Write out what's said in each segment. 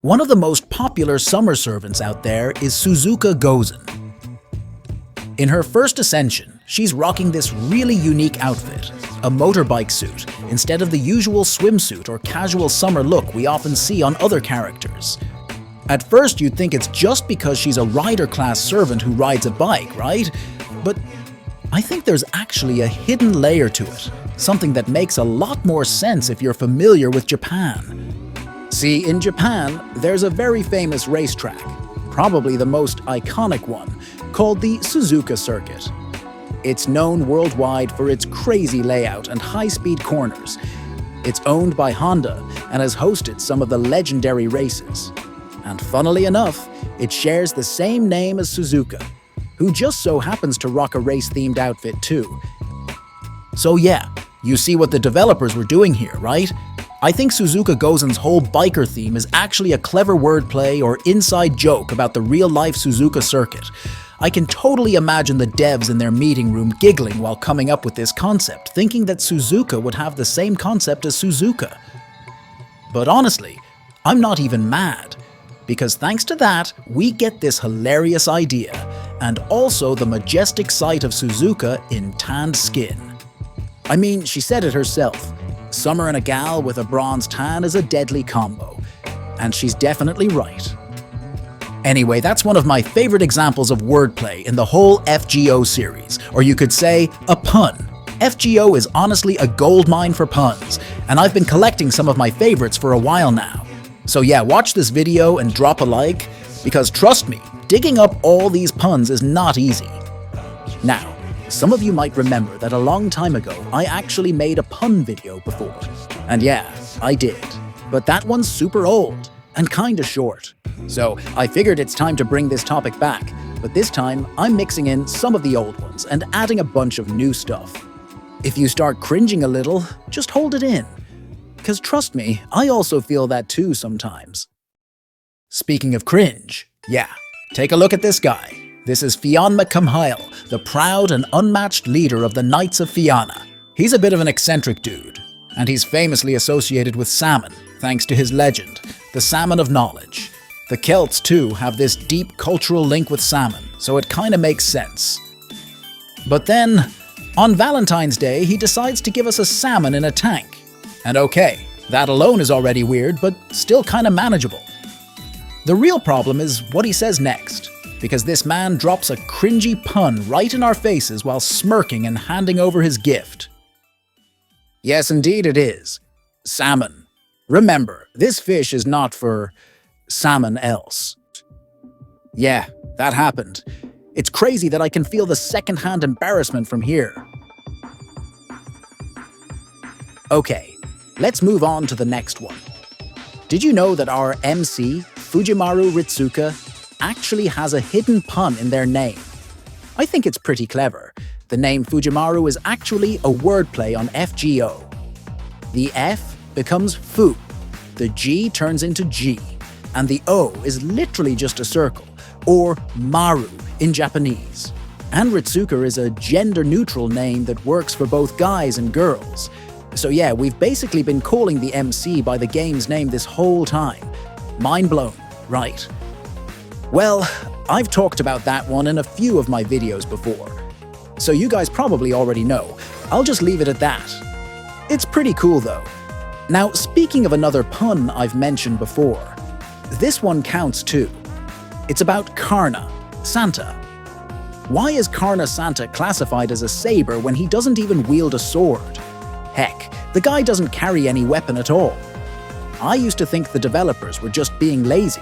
One of the most popular summer servants out there is Suzuka Gozen. In her first ascension, she's rocking this really unique outfit, a motorbike suit, instead of the usual swimsuit or casual summer look we often see on other characters. At first you'd think it's just because she's a rider-class servant who rides a bike, right? But I think there's actually a hidden layer to it, something that makes a lot more sense if you're familiar with Japan. See, in Japan, there's a very famous racetrack, probably the most iconic one, called the Suzuka Circuit. It's known worldwide for its crazy layout and high-speed corners. It's owned by Honda and has hosted some of the legendary races. And funnily enough, it shares the same name as Suzuka, who just so happens to rock a race-themed outfit too. So yeah, you see what the developers were doing here, right? I think Suzuka Gozen's whole biker theme is actually a clever wordplay or inside joke about the real-life Suzuka circuit. I can totally imagine the devs in their meeting room giggling while coming up with this concept, thinking that Suzuka would have the same concept as Suzuka. But honestly, I'm not even mad, because thanks to that, we get this hilarious idea, and also the majestic sight of Suzuka in tanned skin. I mean, she said it herself. Summer and a gal with a bronze tan is a deadly combo. And she's definitely right. Anyway, that's one of my favorite examples of wordplay in the whole FGO series, or you could say, a pun. FGO is honestly a goldmine for puns, and I've been collecting some of my favorites for a while now. So yeah, watch this video and drop a like, because trust me, digging up all these puns is not easy. Now, some of you might remember that a long time ago, I actually made a pun video before. And yeah, I did. But that one's super old and kinda short. So I figured it's time to bring this topic back, but this time I'm mixing in some of the old ones and adding a bunch of new stuff. If you start cringing a little, just hold it in. 'Cause trust me, I also feel that too sometimes. Speaking of cringe, yeah, take a look at this guy. This is Fianna Kamhail, the proud and unmatched leader of the Knights of Fianna. He's a bit of an eccentric dude, and he's famously associated with salmon, thanks to his legend, the salmon of knowledge. The Celts, too, have this deep cultural link with salmon, so it kinda makes sense. But then, on Valentine's Day, he decides to give us a salmon in a tank. And okay, that alone is already weird, but still kinda manageable. The real problem is what he says next, because this man drops a cringy pun right in our faces while smirking and handing over his gift. Yes, indeed it is. Salmon. Remember, this fish is not for salmon else. Yeah, that happened. It's crazy that I can feel the secondhand embarrassment from here. Okay, let's move on to the next one. Did you know that our MC, Fujimaru Ritsuka, actually has a hidden pun in their name? I think it's pretty clever. The name Fujimaru is actually a wordplay on FGO. The F becomes Fu, the G turns into G, and the O is literally just a circle, or Maru in Japanese. And Ritsuka is a gender-neutral name that works for both guys and girls. So yeah, we've basically been calling the MC by the game's name this whole time. Mind blown, right? Well, I've talked about that one in a few of my videos before, so you guys probably already know. I'll just leave it at that. It's pretty cool though. Now, speaking of another pun I've mentioned before, this one counts too. It's about Karna, Santa. Why is Karna Santa classified as a saber when he doesn't even wield a sword? Heck, the guy doesn't carry any weapon at all. I used to think the developers were just being lazy.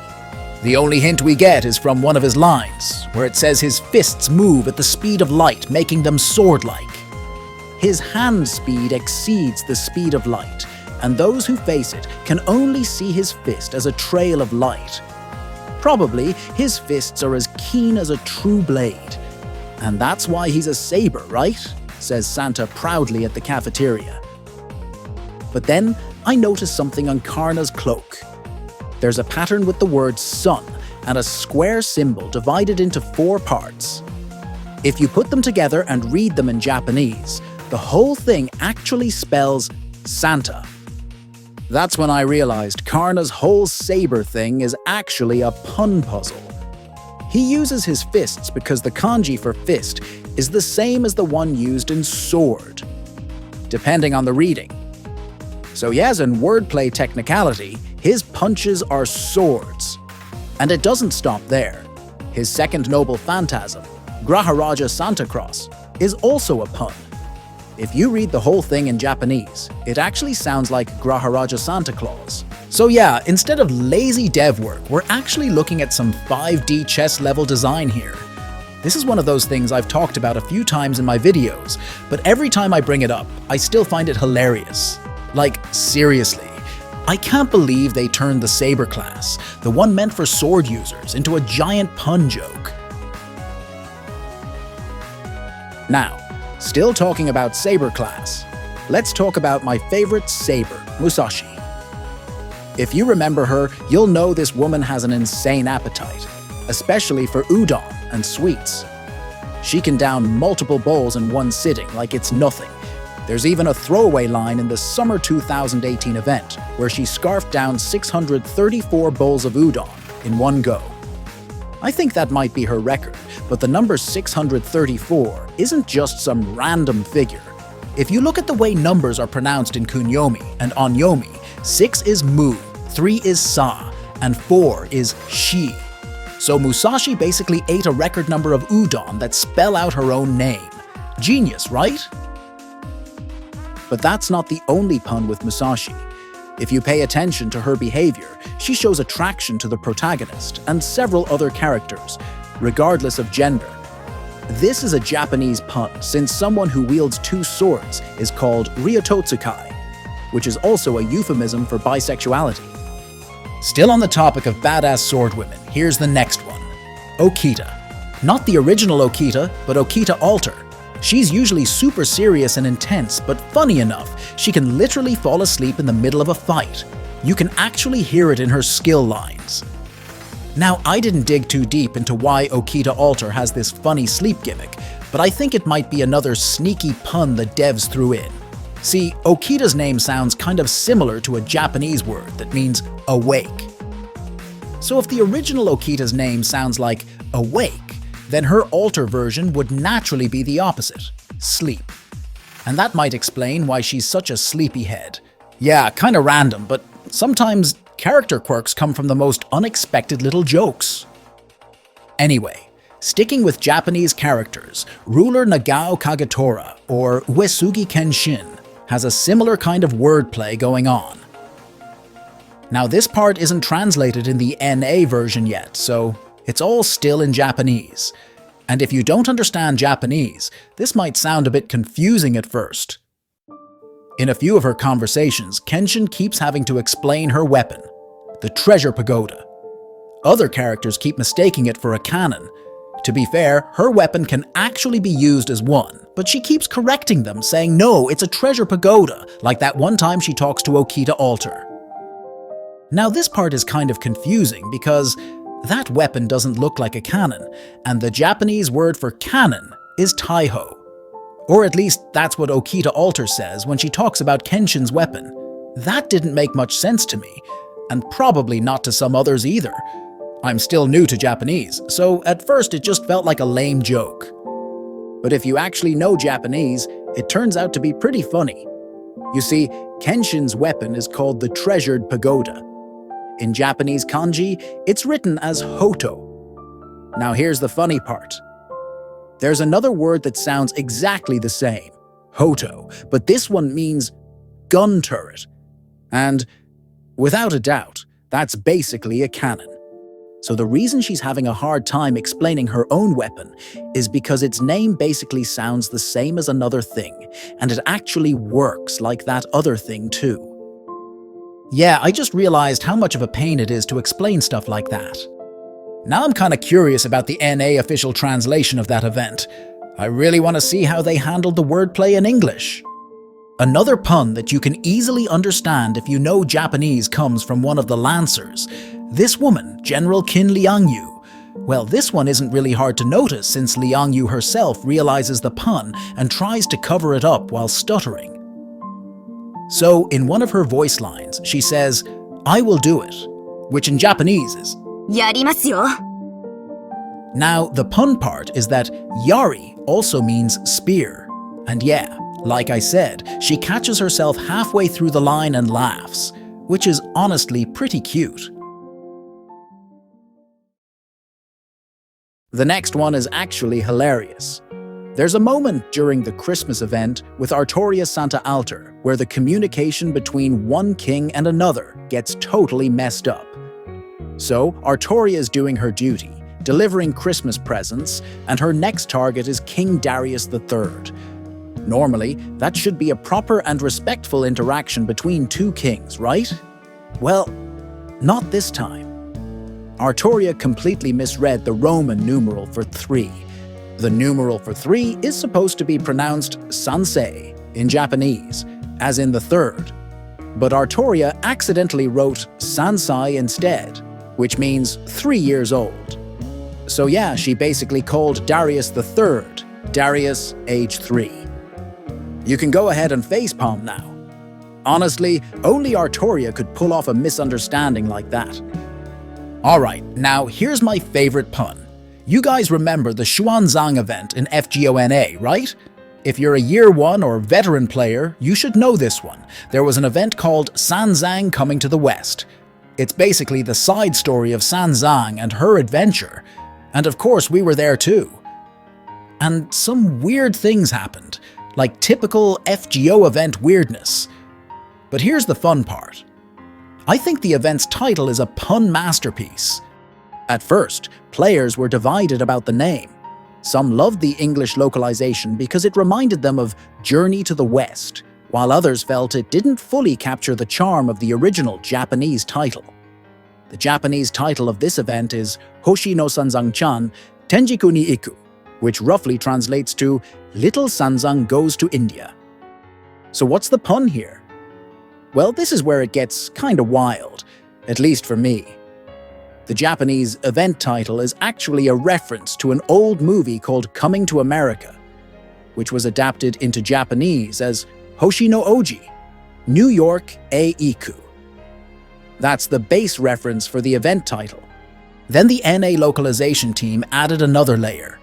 The only hint we get is from one of his lines, where it says his fists move at the speed of light, making them sword-like. His hand speed exceeds the speed of light, and those who face it can only see his fist as a trail of light. Probably, his fists are as keen as a true blade. And that's why he's a saber, right? Says Santa proudly at the cafeteria. But then, I noticed something on Karna's cloak. There's a pattern with the word sun and a square symbol divided into 4 parts. If you put them together and read them in Japanese, the whole thing actually spells Santa. That's when I realized Karna's whole saber thing is actually a pun puzzle. He uses his fists because the kanji for fist is the same as the one used in sword, depending on the reading. So yes, in wordplay technicality, his punches are swords. And it doesn't stop there. His second noble phantasm, Graharaja Santa Claus, is also a pun. If you read the whole thing in Japanese, it actually sounds like Graharaja Santa Claus. So yeah, instead of lazy dev work, we're actually looking at some 5D chess level design here. This is one of those things I've talked about a few times in my videos, but every time I bring it up, I still find it hilarious. Like, seriously, I can't believe they turned the saber class, the one meant for sword users, into a giant pun joke. Now, still talking about saber class, let's talk about my favorite saber, Musashi. If you remember her, you'll know this woman has an insane appetite, especially for udon and sweets. She can down multiple bowls in one sitting like it's nothing. There's even a throwaway line in the Summer 2018 event where she scarfed down 634 bowls of udon in one go. I think that might be her record, but the number 634 isn't just some random figure. If you look at the way numbers are pronounced in kunyomi and onyomi, 6 is mu, 3 is sa, and 4 is shi. So Musashi basically ate a record number of udon that spell out her own name. Genius, right? But that's not the only pun with Musashi. If you pay attention to her behavior, she shows attraction to the protagonist and several other characters, regardless of gender. This is a Japanese pun since someone who wields two swords is called ryototsukai, which is also a euphemism for bisexuality. Still on the topic of badass swordwomen, here's the next one. Okita. Not the original Okita, but Okita Alter. She's usually super serious and intense, but funny enough, she can literally fall asleep in the middle of a fight. You can actually hear it in her skill lines. Now, I didn't dig too deep into why Okita Alter has this funny sleep gimmick, but I think it might be another sneaky pun the devs threw in. See, Okita's name sounds kind of similar to a Japanese word that means awake. So if the original Okita's name sounds like awake, then her alter version would naturally be the opposite, sleep. And that might explain why she's such a sleepyhead. Yeah, kinda random, but sometimes character quirks come from the most unexpected little jokes. Anyway, sticking with Japanese characters, ruler Nagao Kagetora, or Uesugi Kenshin, has a similar kind of wordplay going on. Now this part isn't translated in the NA version yet, so it's all still in Japanese. And if you don't understand Japanese, this might sound a bit confusing at first. In a few of her conversations, Kenshin keeps having to explain her weapon, the treasure pagoda. Other characters keep mistaking it for a cannon. To be fair, her weapon can actually be used as one, but she keeps correcting them, saying no, it's a treasure pagoda, like that one time she talks to Okita Alter. Now this part is kind of confusing because that weapon doesn't look like a cannon, and the Japanese word for cannon is taiho. Or at least that's what Okita Alter says when she talks about Kenshin's weapon. That didn't make much sense to me, and probably not to some others either. I'm still new to Japanese, so at first it just felt like a lame joke. But if you actually know Japanese, it turns out to be pretty funny. You see, Kenshin's weapon is called the Treasured Pagoda. In Japanese kanji, it's written as hoto. Now here's the funny part. There's another word that sounds exactly the same, hoto, but this one means gun turret. And, without a doubt, that's basically a cannon. So the reason she's having a hard time explaining her own weapon is because its name basically sounds the same as another thing, and it actually works like that other thing too. Yeah, I just realized how much of a pain it is to explain stuff like that. Now I'm kinda curious about the NA official translation of that event. I really want to see how they handled the wordplay in English. Another pun that you can easily understand if you know Japanese comes from one of the Lancers. This woman, General Qin Liangyu. Well, this one isn't really hard to notice since Liangyu herself realizes the pun and tries to cover it up while stuttering. So in one of her voice lines, she says, "I will do it," which in Japanese is やりますよ. Now, the pun part is that yari also means spear. And yeah, like I said, she catches herself halfway through the line and laughs, which is honestly pretty cute. The next one is actually hilarious. There's a moment during the Christmas event with Artoria Santa Altar where the communication between one king and another gets totally messed up. So, Artoria is doing her duty, delivering Christmas presents, and her next target is King Darius III. Normally, that should be a proper and respectful interaction between two kings, right? Well, not this time. Artoria completely misread the Roman numeral for 3. The numeral for 3 is supposed to be pronounced sansei in Japanese, as in the third. But Artoria accidentally wrote sansai instead, which means 3 years old. So yeah, she basically called Darius III, Darius age 3. You can go ahead and facepalm now. Honestly, only Artoria could pull off a misunderstanding like that. Alright, now here's my favorite pun. You guys remember the Sanzang event in FGONA, right? If you're a Year 1 or veteran player, you should know this one. There was an event called Sanzang Coming to the West. It's basically the side story of Sanzang and her adventure. And of course, we were there too. And some weird things happened, like typical FGO event weirdness. But here's the fun part. I think the event's title is a pun masterpiece. At first, players were divided about the name. Some loved the English localization because it reminded them of Journey to the West, while others felt it didn't fully capture the charm of the original Japanese title. The Japanese title of this event is Hoshi no Sanzang-chan Tenjiku ni Iku, which roughly translates to Little Sanzang Goes to India. So what's the pun here? Well, this is where it gets kinda wild, at least for me. The Japanese event title is actually a reference to an old movie called Coming to America, which was adapted into Japanese as Hoshi no Oji, New York e Iku. That's the base reference for the event title. Then the NA localization team added another layer.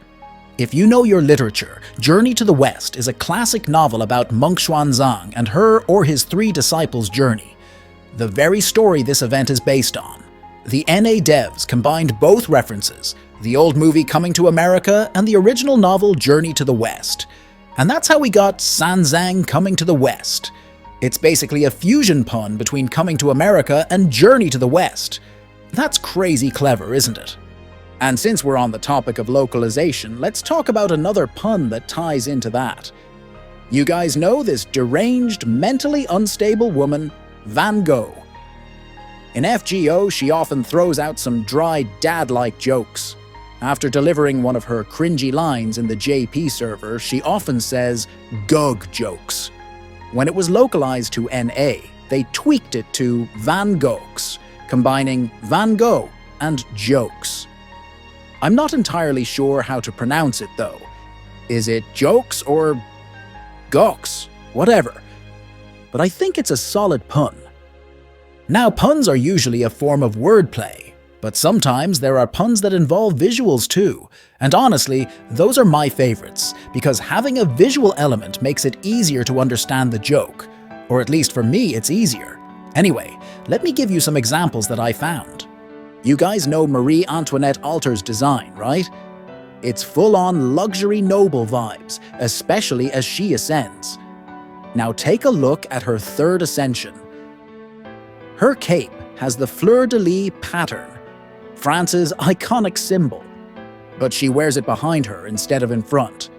If you know your literature, Journey to the West is a classic novel about monk Xuanzang and her or his 3 disciples' journey. The very story this event is based on. The NA devs combined both references, the old movie Coming to America and the original novel Journey to the West. And that's how we got Sanzang Coming to the West. It's basically a fusion pun between Coming to America and Journey to the West. That's crazy clever, isn't it? And since we're on the topic of localization, let's talk about another pun that ties into that. You guys know this deranged, mentally unstable woman, Van Gogh. In FGO, she often throws out some dry, dad-like jokes. After delivering one of her cringy lines in the JP server, she often says, "Gug jokes." When it was localized to NA, they tweaked it to Van Goghs, combining Van Gogh and jokes. I'm not entirely sure how to pronounce it though. Is it jokes or goks? Whatever. But I think it's a solid pun. Now, puns are usually a form of wordplay, but sometimes there are puns that involve visuals too. And honestly, those are my favorites, because having a visual element makes it easier to understand the joke. Or at least for me, it's easier. Anyway, let me give you some examples that I found. You guys know Marie Antoinette Alter's design, right? It's full-on luxury noble vibes, especially as she ascends. Now take a look at her third ascension. Her cape has the fleur-de-lis pattern, France's iconic symbol, but she wears it behind her instead of in front.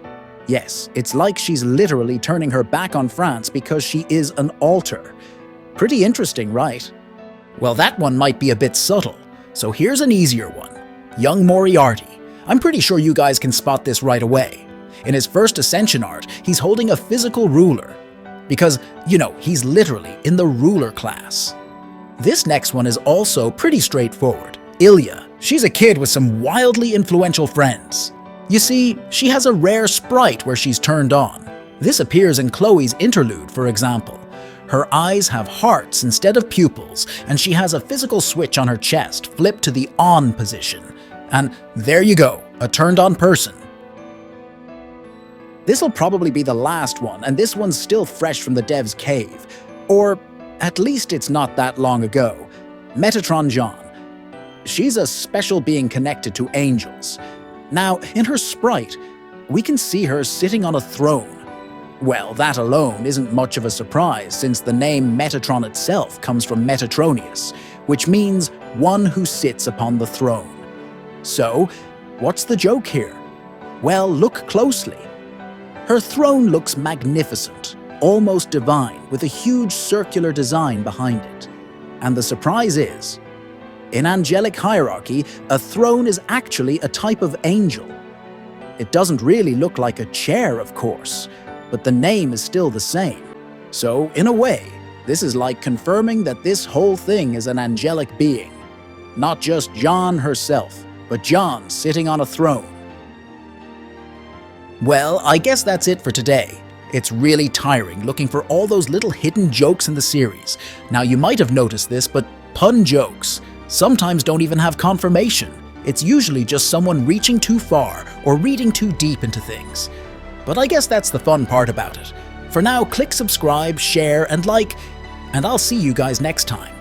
Yes, it's like she's literally turning her back on France because she is an altar. Pretty interesting, right? Well, that one might be a bit subtle, so here's an easier one. Young Moriarty. I'm pretty sure you guys can spot this right away. In his first Ascension art, he's holding a physical ruler. Because, you know, he's literally in the ruler class. This next one is also pretty straightforward. Illya. She's a kid with some wildly influential friends. You see, she has a rare sprite where she's turned on. This appears in Chloe's interlude, for example. Her eyes have hearts instead of pupils, and she has a physical switch on her chest flipped to the on position. And there you go, a turned-on person. This'll probably be the last one, and this one's still fresh from the dev's cave. Or at least it's not that long ago. Metatron Jeanne. She's a special being connected to angels. Now, in her sprite, we can see her sitting on a throne. Well, that alone isn't much of a surprise, since the name Metatron itself comes from Metatronius, which means one who sits upon the throne. So, what's the joke here? Well, look closely. Her throne looks magnificent, almost divine, with a huge circular design behind it. And the surprise is, in angelic hierarchy, a throne is actually a type of angel. It doesn't really look like a chair, of course, but the name is still the same. So, in a way, this is like confirming that this whole thing is an angelic being. Not just Jeanne herself, but Jeanne sitting on a throne. Well, I guess that's it for today. It's really tiring looking for all those little hidden jokes in the series. Now, you might have noticed this, but pun jokes sometimes don't even have confirmation. It's usually just someone reaching too far or reading too deep into things. But I guess that's the fun part about it. For now, click subscribe, share, and like, and I'll see you guys next time.